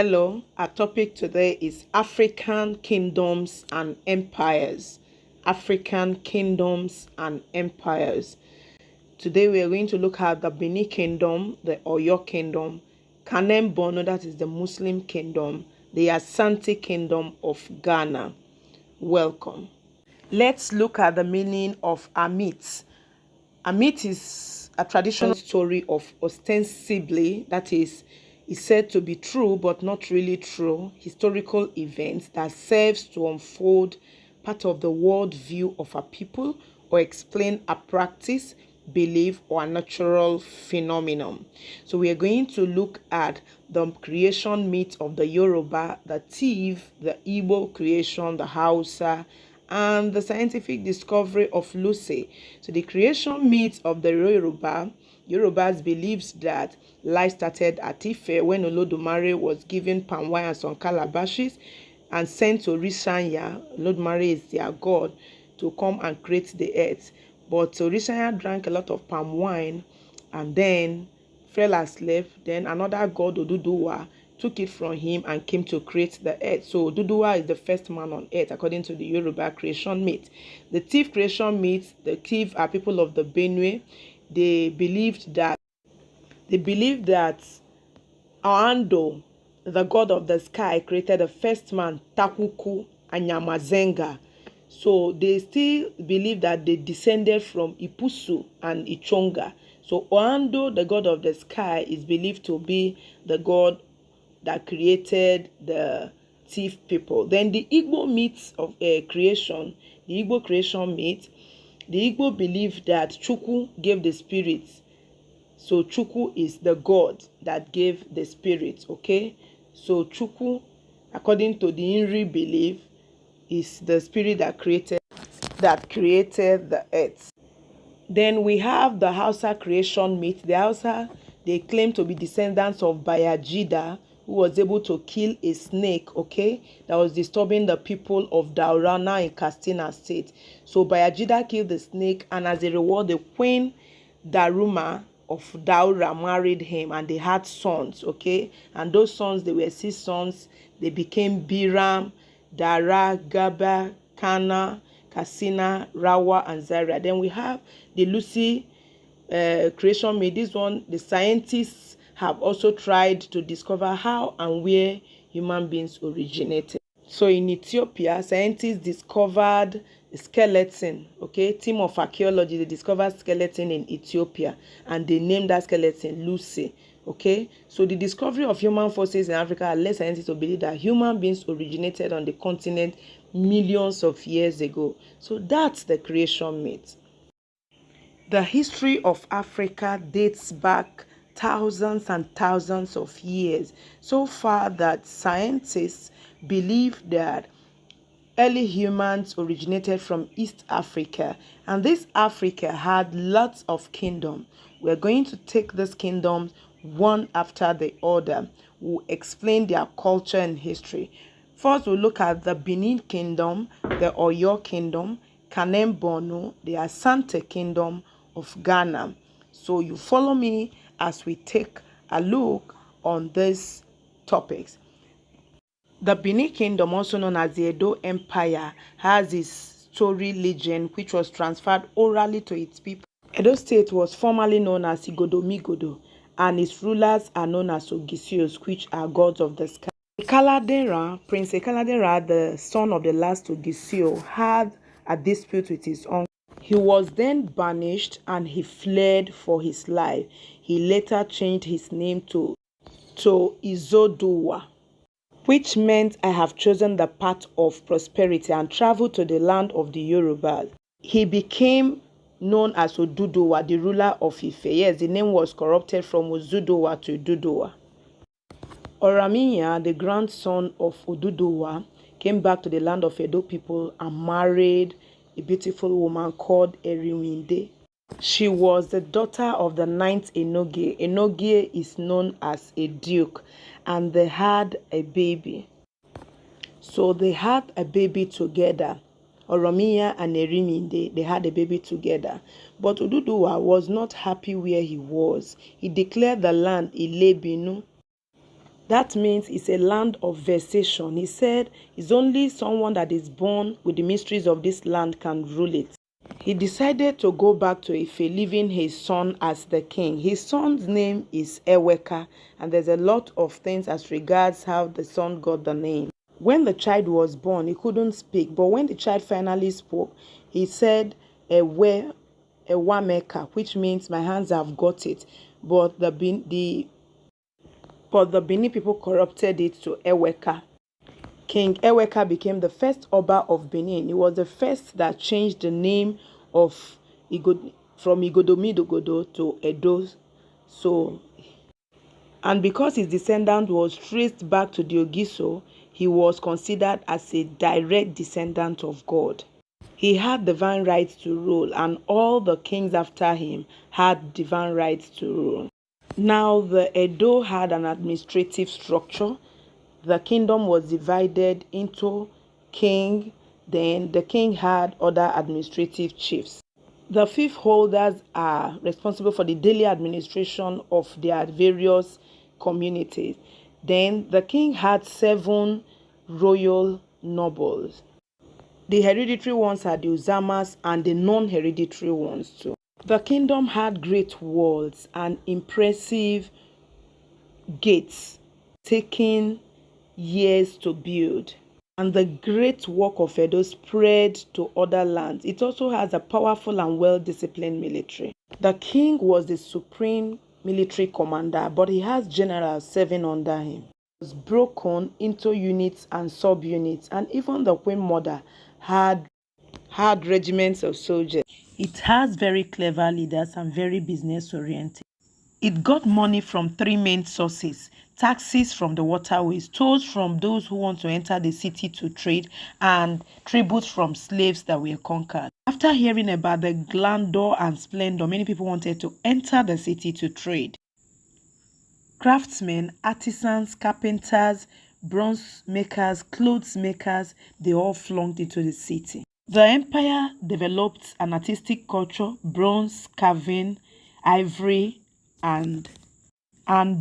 Hello, our topic today is African kingdoms and empires. African kingdoms and empires. Today we are going to look at the Benin kingdom, the Oyo kingdom, Kanem Bornu, that is the Muslim kingdom, the Asante kingdom of Ghana. Welcome. Let's look at the meaning of Amit. Amit is a traditional story of ostensibly, that is said to be true but not really true, historical events that serves to unfold part of the world view of a people or explain a practice, belief, or a natural phenomenon. So we are going to look at the creation myth of the Yoruba, the Tiv, the Igbo creation, the Hausa, and the scientific discovery of Lucy. So the creation myth of the Yorubas believes that life started at Ife when Olodumare was given palm wine and some calabashes and sent to Orishanya. Olodumare is their god, to come and create the earth. But Orishanya drank a lot of palm wine and then fell asleep. Then another god, Oduduwa, took it from him and came to create the earth. So Oduduwa is the first man on earth according to the Yoruba creation myth. The Tiv creation myth, the Tiv are people of the Benue. They believed that Ando, the god of the sky, created the first man, Takuku and Nyamazenga. So they still believe that they descended from Ipusu and Ichonga. So Oando, the god of the sky, is believed to be the god that created the Tiv people. Then the Igbo myths of creation, the Igbo creation myth, the Igbo believe that Chukwu gave the spirits. So Chukwu is the god that gave the spirits, okay? So Chukwu, according to the Inri belief, is the spirit that created the earth. Then we have the Hausa creation myth. The Hausa, they claim to be descendants of Bayajida, who was able to kill a snake, okay, that was disturbing the people of Daurana in Katsina State. So Bayajida killed the snake, and as a reward, the queen Daruma of Daura married him, and they had sons, okay, and those sons, they were 6 sons. They became Biram, Dara, Gaba, Kana, Kasina, Rawa, and Zaria. Then we have the Lucy creation myth. This one, the scientists have also tried to discover how and where human beings originated. So in Ethiopia, scientists discovered a skeleton, okay, team of archaeology, they discovered skeleton in Ethiopia, and they named that skeleton Lucy, okay. So the discovery of human fossils in Africa led scientists to believe that human beings originated on the continent millions of years ago. So that's the creation myth. The history of Africa dates back thousands and thousands of years, so far that scientists believe that early humans originated from East Africa, and this Africa had lots of kingdoms. We're going to take these kingdoms one after the other. We'll explain their culture and history. First, we'll look at the Benin kingdom, the Oyo kingdom, Kanem Bornu, the Asante kingdom of Ghana. So you follow me as we take a look on these topics. The Benin kingdom, also known as the Edo Empire, has its story legend which was transferred orally to its people. Edo State was formerly known as Igodomigodo, and its rulers are known as Ogisios, which are gods of the sky. Prince Ekaladera, the son of the last Ogisio, had a dispute with his uncle. He was then banished and he fled for his life. He later changed his name to Izoduwa, which meant I have chosen the path of prosperity and traveled to the land of the Yorubas. He became known as Oduduwa, the ruler of Ife. Yes, the name was corrupted from Ozuduwa to Oduduwa. Oramiya, the grandson of Oduduwa, came back to the land of Edo people and married a beautiful woman called Eriwinde. She was the daughter of the 9th Enogie. Enogie is known as a duke, and they had a baby. So they had a baby together. Oromia and Eriminde, they had a baby together. But Oduduwa was not happy where he was. He declared the land Ilebinu. That means it's a land of vexation. He said it's only someone that is born with the mysteries of this land can rule it. He decided to go back to Ife, leaving his son as the king. His son's name is Eweka, and there's a lot of things as regards how the son got the name. When the child was born, he couldn't speak, but when the child finally spoke, he said Ewameka, which means my hands have got it. But the Benin people corrupted it to Eweka. King Eweka became the first Oba of Benin. He was the first that changed the name of from Igodomidogodo to Edo. And because his descendant was traced back to the Ogiso, he was considered as a direct descendant of God. He had divine rights to rule, and all the kings after him had divine rights to rule. Now, the Edo had an administrative structure. The kingdom was divided into king, then the king had other administrative chiefs. The fief holders are responsible for the daily administration of their various communities. Then the king had 7 royal nobles. The hereditary ones are the Uzamas and the non-hereditary ones too. The kingdom had great walls and impressive gates, taking years to build. And the great work of Edo spread to other lands. It also has a powerful and well-disciplined military. The king was the supreme military commander, but he has generals serving under him. It was broken into units and sub-units, and even the queen mother had regiments of soldiers. It has very clever leaders and very business-oriented. It got money from 3 main sources: taxes from the waterways, tolls from those who want to enter the city to trade, and tributes from slaves that were conquered. After hearing about the grandeur and splendor, many people wanted to enter the city to trade. Craftsmen, artisans, carpenters, bronze makers, clothes makers, they all flocked into the city. The empire developed an artistic culture: bronze carving, ivory, and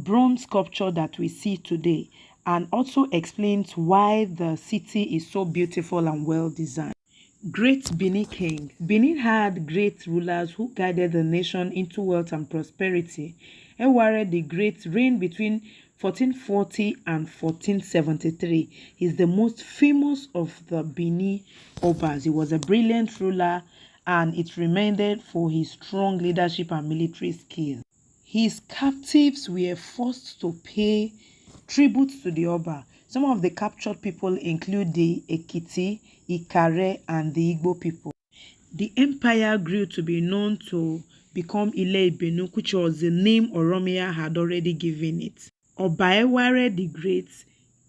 bronze sculpture that we see today, and also explains why the city is so beautiful and well designed. Great Benin king. Benin had great rulers who guided the nation into wealth and prosperity. Eware the Great reigned between 1440 and 1473. He is the most famous of the Benin Obas. He was a brilliant ruler, and it remained for his strong leadership and military skill. His captives were forced to pay tribute to the Oba. Some of the captured people include the Ekiti, Ikare, and the Igbo people. The empire grew to be known to become Ile Ibenu, which was the name Oromia had already given it. Oba Eware the Great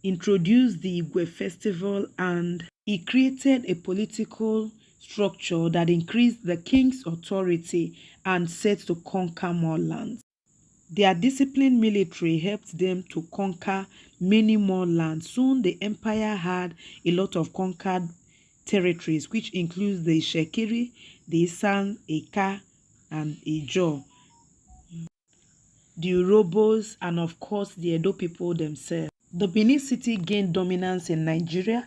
introduced the Igwe festival, and he created a political structure that increased the king's authority and set to conquer more lands. Their disciplined military helped them to conquer many more lands. Soon the empire had a lot of conquered territories, which includes the Ishekiri, the Isan, Eka, and Ijo, the Urobos, and of course the Edo people themselves. The Benin city gained dominance in Nigeria,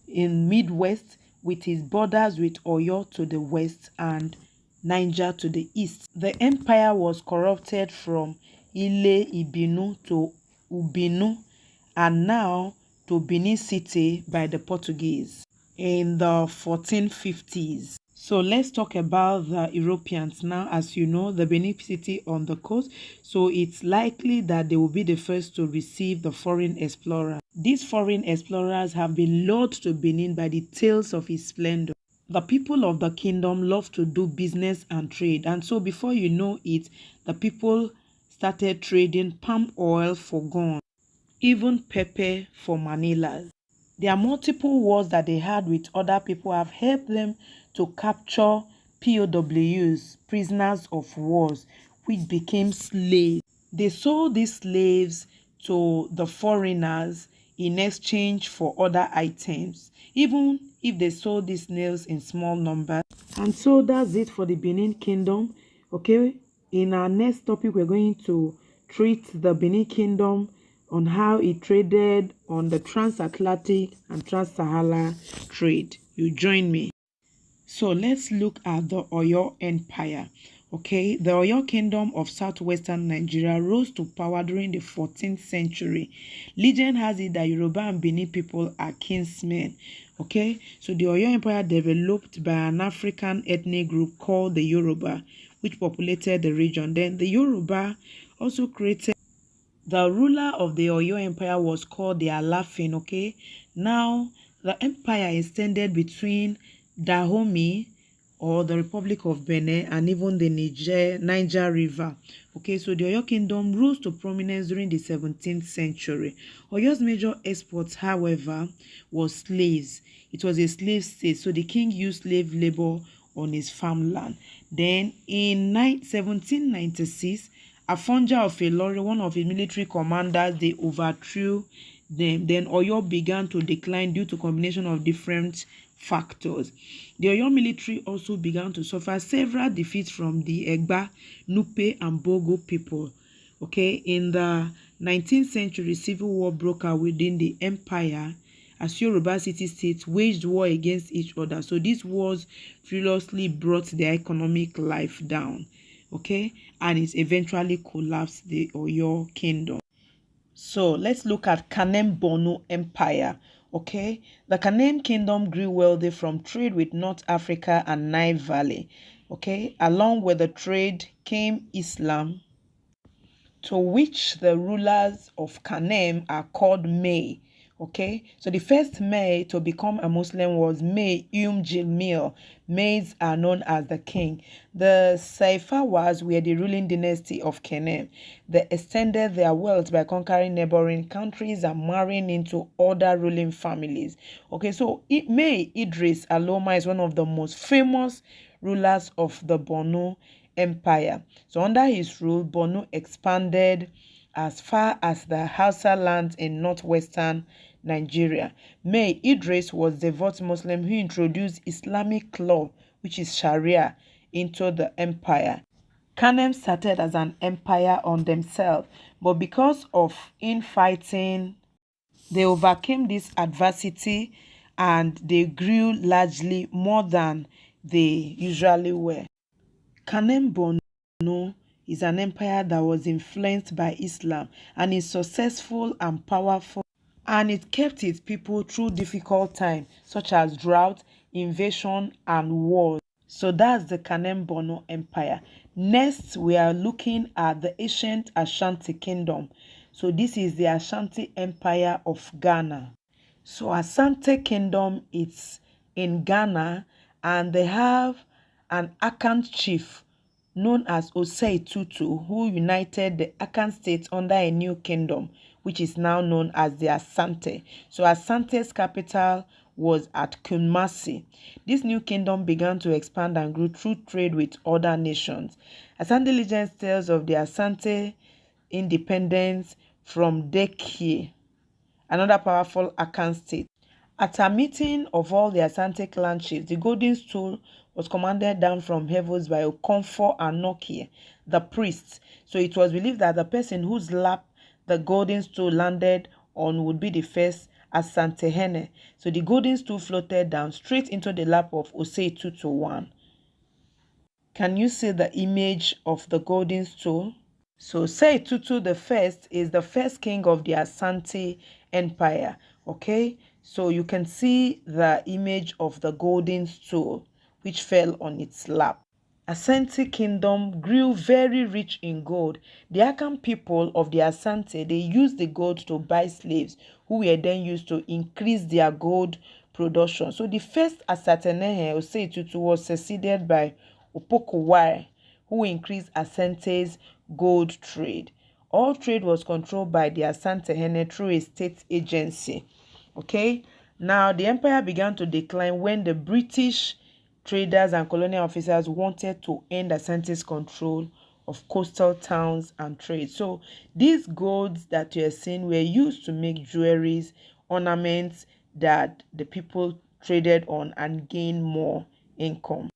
in Midwest, with its borders with Oyo to the west and Niger to the east. The empire was corrupted from Ile Ibinu to Ubinu, and now to Benin City by the Portuguese in the 1450s. So let's talk about the Europeans now. As you know, the Benin City on the coast, so it's likely that they will be the first to receive the foreign explorers. These foreign explorers have been lured to Benin by the tales of its splendor. The people of the kingdom love to do business and trade, and so before you know it, the people started trading palm oil for gun, even pepper for Manilas. Their multiple wars that they had with other people have helped them to capture POWs, prisoners of wars, which became slaves. They sold these slaves to the foreigners in exchange for other items, even if they sold these snails in small numbers. And so that's it for the Benin Kingdom. Okay, in our next topic, we're going to treat the Benin Kingdom on how it traded on the transatlantic and trans-Saharan trade. You join me. So let's look at the Oyo Empire. Okay, the Oyo Kingdom of southwestern Nigeria rose to power during the 14th century. Legend has it that Yoruba and Benin people are kinsmen. Okay, so the Oyo Empire developed by an African ethnic group called the Yoruba, which populated the region. Then the Yoruba also created the ruler of the Oyo Empire was called the Alafin, okay? Now, the empire extended between Dahomey or the Republic of Benin and even the Niger River. Okay, so the Oyo Kingdom rose to prominence during the 17th century. Oyo's major exports, however, was slaves. It was a slave state, so the king used slave labor on his farmland. Then, in 1796, Afonja of Ilori, one of his military commanders, they overthrew them. Then Oyo began to decline due to combination of different factors. The Oyo military also began to suffer several defeats from the Egba, Nupe, and Bogo people. Okay, in the 19th century, civil war broke out within the empire as Yoruba city-states waged war against each other. So these wars furiously brought their economic life down. Okay, and it eventually collapsed the Oyo Kingdom. So let's look at Kanem Bornu Empire. Okay, the Kanem Kingdom grew wealthy from trade with North Africa and Nile Valley. Okay, along with the trade came Islam, to which the rulers of Kanem are called May. Okay, so the first May to become a Muslim was May Jilmil. Mays are known as the king. The Saifawas were the ruling dynasty of Kanem. They extended their wealth by conquering neighboring countries and marrying into other ruling families. Okay, so May Idris Aloma is one of the most famous rulers of the Bornu Empire. So under his rule, Bornu expanded as far as the Hausa lands in northwestern Nigeria. May Idris was a devout Muslim who introduced Islamic law, which is Sharia, into the empire. Kanem started as an empire on themselves, but because of infighting, they overcame this adversity and they grew largely more than they usually were. Kanem Bornu is an empire that was influenced by Islam and is successful and powerful, and it kept its people through difficult times such as drought, invasion, and wars. So that's the Kanem Bornu Empire. Next, we are looking at the ancient Ashanti Kingdom. So this is the Ashanti Empire of Ghana. So Asante Kingdom is in Ghana, and they have an Akan chief known as Osei Tutu, who united the Akan states under a new kingdom, which is now known as the Asante. So Asante's capital was at Kumasi. This new kingdom began to expand and grew through trade with other nations. Asante legends tells of the Asante independence from Dekye, another powerful Akan state. At a meeting of all the Asante clan chiefs, the golden stool was commanded down from heavens by Okomfo Anokie, the priest. So it was believed that the person whose lap the golden stool landed on would be the first Asante Hene. So the golden stool floated down straight into the lap of Osei Tutu I. Can you see the image of the golden stool? So Sei Tutu the first is the first king of the Asante Empire. Okay, so you can see the image of the golden stool which fell on its lap. Asante Kingdom grew very rich in gold. The Akan people of the Asante, they used the gold to buy slaves who were then used to increase their gold production. So the first Asatenehe Osei Tutu was succeeded by Opokoware, who increased Asante's gold trade. All trade was controlled by the Asante Hene through a state agency. Okay, now the empire began to decline when the British traders and colonial officers wanted to end Asante's control of coastal towns and trade. So these golds that you are seeing were used to make jewelries, ornaments that the people traded on and gain more income.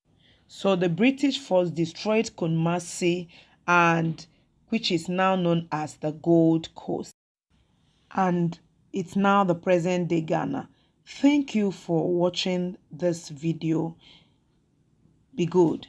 So the British force destroyed Kumasi, and which is now known as the Gold Coast. and it's now the present day Ghana. Thank you for watching this video. Be good.